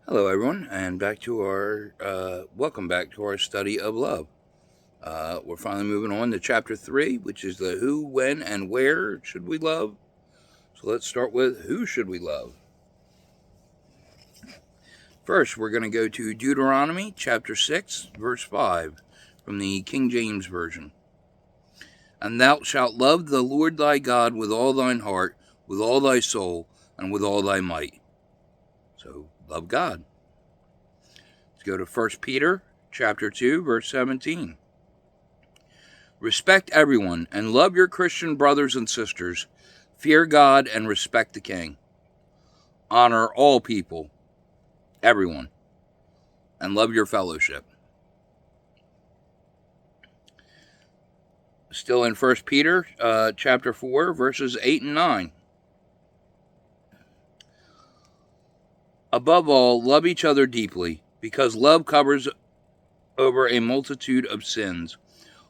Hello, everyone, and welcome back to our study of love. We're finally moving on to chapter 3, which is the who, when, and where should we love. So let's start with who should we love. First, we're going to go to Deuteronomy chapter 6, verse 5, from the King James Version. And thou shalt love the Lord thy God with all thine heart, with all thy soul, and with all thy might. So, love God. Let's go to 1 Peter chapter 2, verse 17. Respect everyone and love your Christian brothers and sisters. Fear God and respect the king. Honor all people, everyone, and love your fellowship. Still in 1 Peter chapter 4, verses 8 and 9. Above all, love each other deeply, because love covers over a multitude of sins.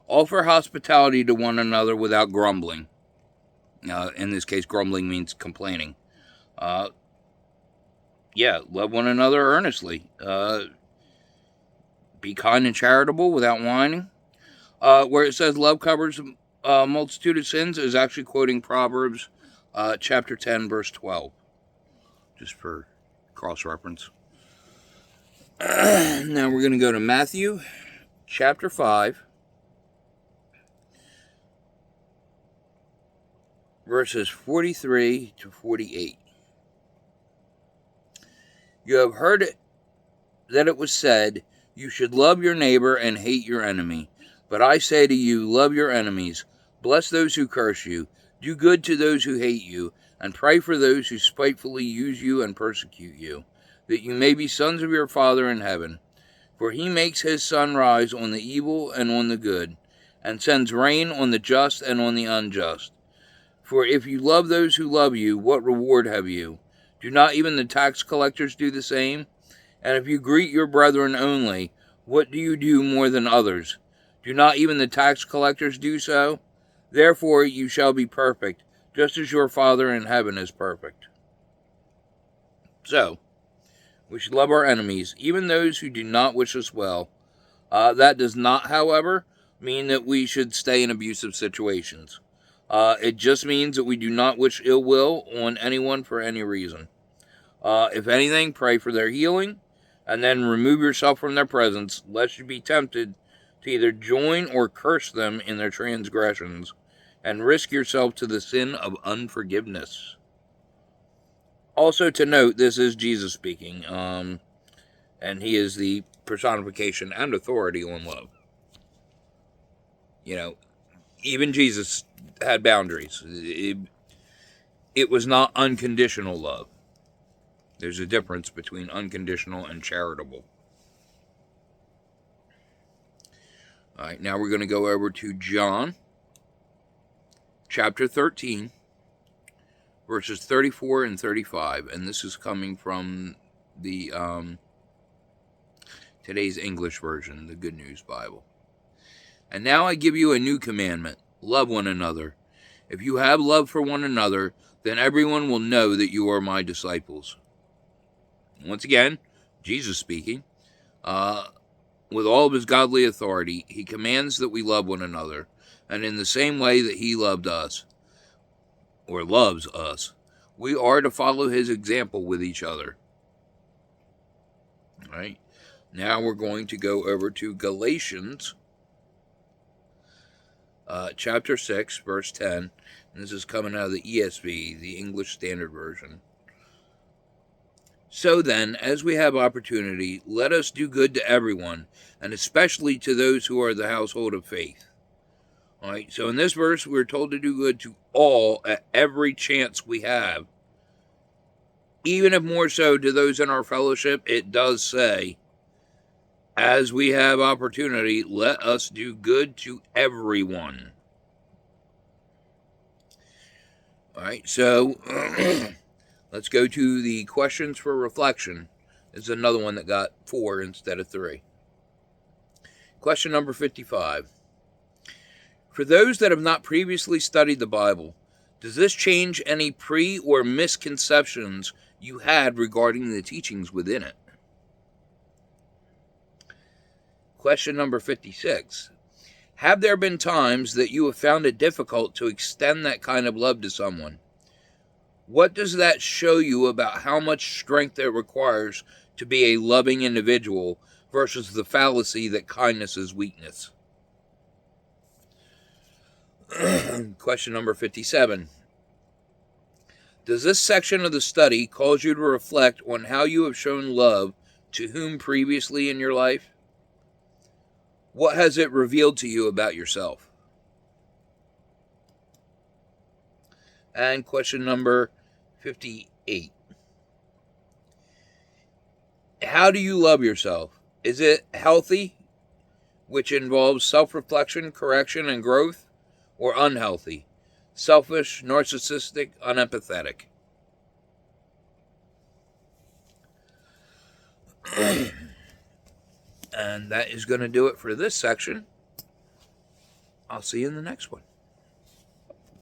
Offer hospitality to one another without grumbling. In this case, grumbling means complaining. Love one another earnestly. Be kind and charitable without whining. Where it says love covers a multitude of sins is actually quoting Proverbs chapter 10, verse 12. Just for cross-reference. Now we're going to go to Matthew chapter 5, verses 43 to 48. You have heard that it was said, you should love your neighbor and hate your enemy. But I say to you, love your enemies, bless those who curse you, do good to those who hate you, and pray for those who spitefully use you and persecute you, that you may be sons of your Father in heaven. For he makes his sun rise on the evil and on the good, and sends rain on the just and on the unjust. For if you love those who love you, what reward have you? Do not even the tax collectors do the same? And if you greet your brethren only, what do you do more than others? Do not even the tax collectors do so? Therefore you shall be perfect, just as your Father in heaven is perfect. So, we should love our enemies, even those who do not wish us well. That does not, however, mean that we should stay in abusive situations. It just means that we do not wish ill will on anyone for any reason. If anything, pray for their healing, and then remove yourself from their presence, lest you be tempted to either join or curse them in their transgressions, and risk yourself to the sin of unforgiveness. Also to note, this is Jesus speaking, and he is the personification and authority on love. Even Jesus had boundaries. It was not unconditional love. There's a difference between unconditional and charitable. All right, now we're going to go over to John chapter 13, verses 34 and 35. And this is coming from the today's English version, the Good News Bible. And now I give you a new commandment. Love one another. If you have love for one another, then everyone will know that you are my disciples. Once again, Jesus speaking. With all of his godly authority, he commands that we love one another, and in the same way that he loved us, or loves us, we are to follow his example with each other. All right. Now we're going to go over to Galatians chapter 6, verse 10. And this is coming out of the ESV, the English Standard Version. So then, as we have opportunity, let us do good to everyone, and especially to those who are the household of faith. All right, so in this verse, we're told to do good to all at every chance we have. Even if more so to those in our fellowship, it does say, as we have opportunity, let us do good to everyone. All right, so let's go to the questions for reflection. This is another one that got 4 instead of 3. Question number 55. For those that have not previously studied the Bible, does this change any pre- or misconceptions you had regarding the teachings within it? Question number 56. Have there been times that you have found it difficult to extend that kind of love to someone? What does that show you about how much strength it requires to be a loving individual versus the fallacy that kindness is weakness? Question number 57. Does this section of the study cause you to reflect on how you have shown love to whom previously in your life? What has it revealed to you about yourself? And question number 58. How do you love yourself? Is it healthy, which involves self-reflection, correction, and growth, or unhealthy, selfish, narcissistic, unempathetic? And that is going to do it for this section. I'll see you in the next one.